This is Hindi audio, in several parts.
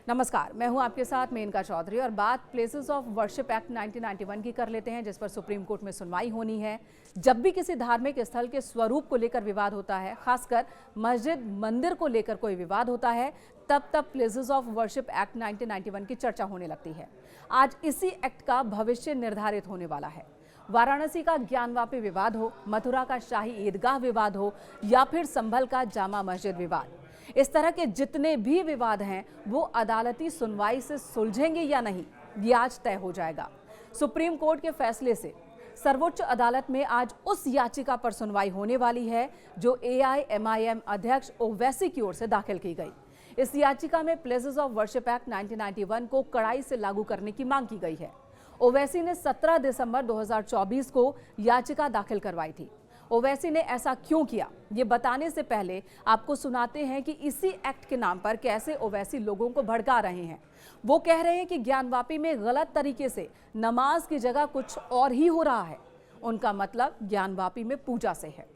नमस्कार, मैं हूं आपके साथ मेनका चौधरी और बात प्लेसेस ऑफ वर्शिप एक्ट 1991 की कर लेते हैं, जिस पर सुप्रीम कोर्ट में सुनवाई होनी है। जब भी किसी धार्मिक स्थल के स्वरूप को लेकर विवाद होता है, खासकर मस्जिद मंदिर को लेकर कोई विवाद होता है, तब प्लेसेस ऑफ वर्शिप एक्ट 1991 की चर्चा होने लगती है। आज इसी एक्ट का भविष्य निर्धारित होने वाला है। वाराणसी का ज्ञानवापी विवाद हो, मथुरा का शाही ईदगाह विवाद हो या फिर संभल का जामा मस्जिद विवाद, इस तरह के जितने भी विवाद हैं वो अदालती सुनवाई से सुलझेंगे या नहीं, ये आज तय हो जाएगा। सुप्रीम कोर्ट के फैसले से सर्वोच्च अदालत में आज उस याचिका पर सुनवाई होने वाली है जो AIMIM अध्यक्ष ओवैसी की ओर से दाखिल की गई। इस याचिका में प्लेसेस ऑफ वर्शिप एक्ट 1991 को कड़ाई से लागू करने की मांग की गई है। ओवैसी ने 17 दिसंबर 2024 को याचिका दाखिल करवाई थी। ओवैसी ने ऐसा क्यों किया, ये बताने से पहले आपको सुनाते हैं कि इसी एक्ट के नाम पर कैसे ओवैसी लोगों को भड़का रहे हैं। वो कह रहे हैं कि ज्ञानवापी में गलत तरीके से नमाज की जगह कुछ और ही हो रहा है। उनका मतलब ज्ञानवापी में पूजा से है।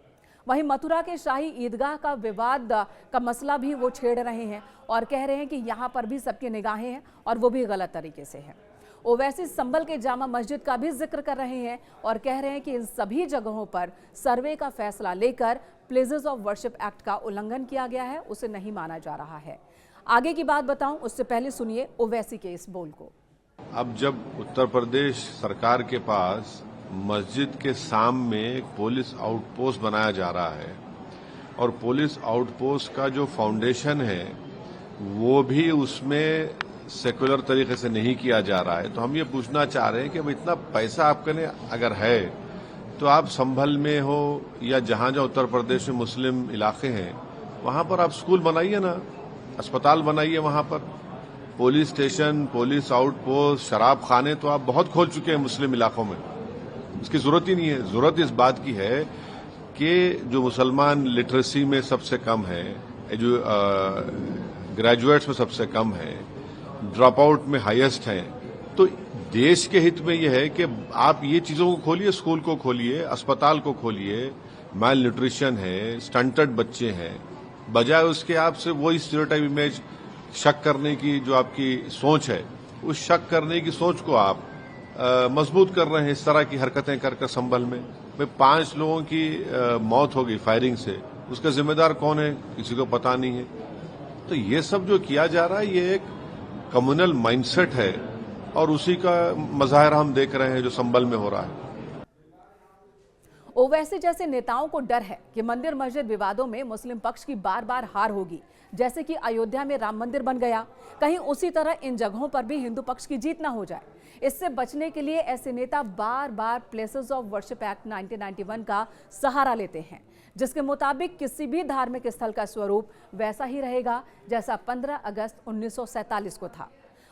वहीं मथुरा के शाही ईदगाह का विवाद का मसला भी वो छेड़ रहे हैं और कह रहे हैं कि यहाँ पर भी सबकी निगाहें हैं और वो भी गलत तरीके से है। ओवैसी संभल के जामा मस्जिद का भी जिक्र कर रहे हैं और कह रहे हैं कि इन सभी जगहों पर सर्वे का फैसला लेकर प्लेसेस ऑफ वर्शिप एक्ट का उल्लंघन किया गया है, उसे नहीं माना जा रहा है। आगे की बात बताऊं उससे पहले सुनिए ओवैसी के इस बोल को। अब जब उत्तर प्रदेश सरकार के पास मस्जिद के सामने एक पुलिस आउटपोस्ट बनाया जा रहा है और पुलिस आउटपोस्ट का जो फाउंडेशन है वो भी उसमें सेकुलर तरीके से नहीं किया जा रहा है, तो हम ये पूछना चाह रहे हैं कि अब इतना पैसा आपके अगर है तो आप संभल में हो या जहां जहां उत्तर प्रदेश में मुस्लिम इलाके हैं वहां पर आप स्कूल बनाइए ना, अस्पताल बनाइए, वहां पर पुलिस स्टेशन, पुलिस आउटपोस्ट, शराब खाने तो आप बहुत खोल चुके हैं मुस्लिम इलाकों में। इसकी जरूरत ही नहीं है। जरूरत इस बात की है कि जो मुसलमान लिटरेसी में सबसे कम है, जो ग्रेजुएट्स में सबसे कम है, ड्रॉप आउट में हाईएस्ट है, तो देश के हित में यह है कि आप ये चीजों को खोलिए, स्कूल को खोलिए, अस्पताल को खोलिए। माल न्यूट्रिशन है, स्टंटेड बच्चे हैं, बजाय उसके आपसे वही स्टीरियोटाइप इमेज शक करने की जो आपकी सोच है, उस शक करने की सोच को आप मजबूत कर रहे हैं इस तरह की हरकतें कर संभल में। 5 लोगों की मौत हो गई फायरिंग से, उसका जिम्मेदार कौन है किसी को पता नहीं है। तो ये सब जो किया जा रहा है ये एक कम्युनल माइंडसेट है और उसी का मजाहिरा हम देख रहे हैं जो संभल में हो रहा है। ओवैसी जैसे नेताओं को डर है कि मंदिर मस्जिद विवादों में मुस्लिम पक्ष की बार बार हार होगी, जैसे कि अयोध्या में राम मंदिर बन गया, कहीं उसी तरह इन जगहों पर भी हिंदू पक्ष की जीत ना हो जाए। इससे बचने के लिए ऐसे नेता बार बार प्लेसेस ऑफ वर्शिप एक्ट 1991 का सहारा लेते हैं, जिसके मुताबिक किसी भी धार्मिक स्थल का स्वरूप वैसा ही रहेगा जैसा 15 अगस्त 1947 को था।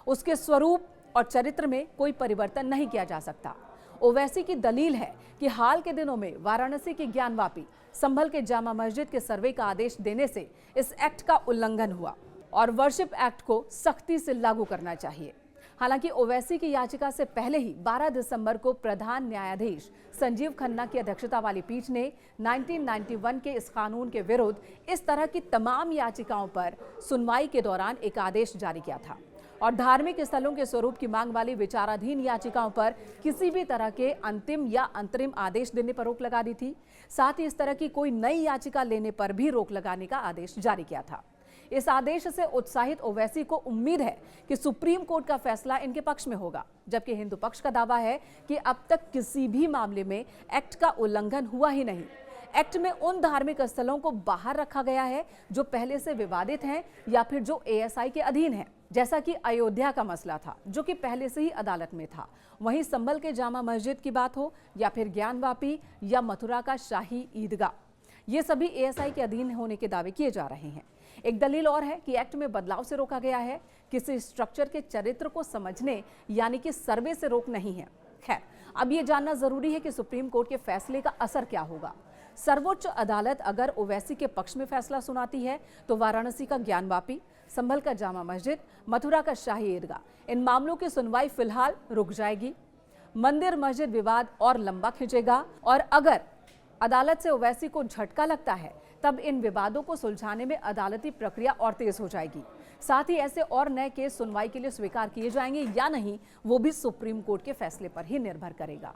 उसके स्वरूप और चरित्र में कोई परिवर्तन नहीं किया जा सकता। ओवैसी की दलील है कि हाल के दिनों में वाराणसी की ज्ञानवापी, संभल के जामा मस्जिद के सर्वे का आदेश देने से इस एक्ट का उल्लंघन हुआ और वर्शिप एक्ट को सख्ती से लागू करना चाहिए। हालांकि ओवैसी की याचिका से पहले ही 12 दिसंबर को प्रधान न्यायाधीश संजीव खन्ना की अध्यक्षता वाली पीठ ने 1991 के इस कानून के विरुद्ध इस तरह की तमाम याचिकाओं पर सुनवाई के दौरान एक आदेश जारी किया था और धार्मिक स्थलों के स्वरूप की मांग वाली विचाराधीन याचिकाओं पर किसी भी तरह के अंतिम या अंतरिम आदेश देने पर रोक लगा दी थी। साथ ही इस तरह की कोई नई याचिका लेने पर भी रोक लगाने का आदेश जारी किया था। इस आदेश से उत्साहित ओवैसी को उम्मीद है कि सुप्रीम कोर्ट का फैसला इनके पक्ष में होगा, जबकि हिंदू पक्ष का दावा है कि अब तक किसी भी मामले में एक्ट का उल्लंघन हुआ ही नहीं। एक्ट में उन धार्मिक स्थलों को बाहर रखा गया है जो पहले से विवादित हैं या फिर जो ASI के अधीन है, जैसा कि अयोध्या का मसला था जो कि पहले से ही अदालत में था। वहीं संभल के जामा मस्जिद की बात हो या फिर ज्ञानवापी या मथुरा का शाही ईदगाह, ये सभी ASI के अधीन होने के दावे किए जा रहे हैं। एक दलील और है कि एक्ट में बदलाव से रोका गया है, किसी स्ट्रक्चर के चरित्र को समझने यानी कि सर्वे से रोक नहीं है। खैर, अब ये जानना जरूरी है कि सुप्रीम कोर्ट के फैसले का असर क्या होगा। सर्वोच्च अदालत अगर ओवैसी के पक्ष में फैसला सुनाती है तो वाराणसी का ज्ञानवापी, संभल का जामा मस्जिद, मथुरा का शाही ईदगाह, इन मामलों की सुनवाई फिलहाल रुक जाएगी। मंदिर मस्जिद विवाद और लंबा खिंचेगा और अगर अदालत से ओवैसी को झटका लगता है तब इन विवादों को सुलझाने में अदालती प्रक्रिया और तेज हो जाएगी। साथ ही ऐसे और नए केस सुनवाई के लिए स्वीकार किए जाएंगे या नहीं, वो भी सुप्रीम कोर्ट के फैसले पर ही निर्भर करेगा।